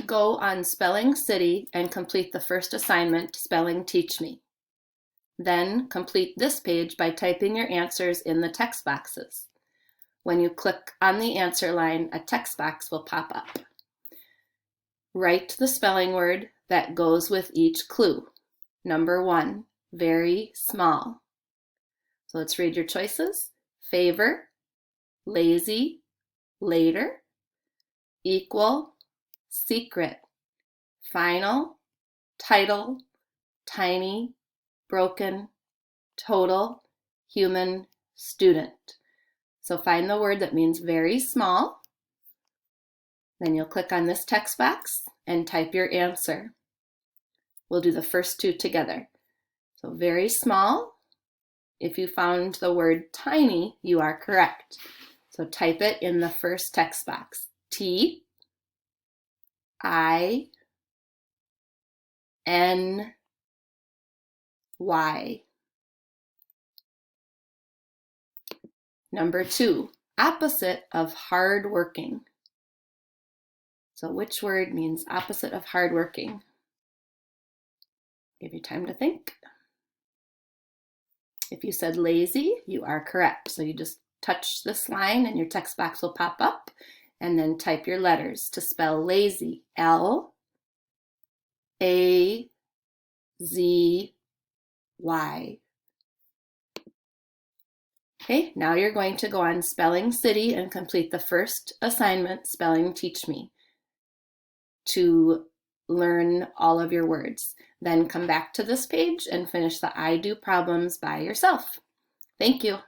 Go on Spelling City and complete the first assignment, Spelling Teach Me. Then complete this page by typing your answers in the text boxes. When you click on the answer line, a text box will pop up. Write the spelling word that goes with each clue. Number 1, very small. So let's read your choices. Favor, lazy, later, equal, secret, final, title, tiny, broken, total, human, student. So find the word that means very small. Then you'll click on this text box and type your answer. We'll do the first two together. So very small. If you found the word tiny, you are correct. So type it in the first text box. T-I-N-Y. Number 2, opposite of hardworking. So which word means opposite of hardworking? Give you time to think. If you said lazy, you are correct. So you just touch this line and your text box will pop up, and then type your letters to spell lazy. L-A-Z-Y. Okay, now you're going to go on Spelling City and complete the first assignment, Spelling Teach Me, to learn all of your words. Then come back to this page and finish the I Do problems by yourself. Thank you.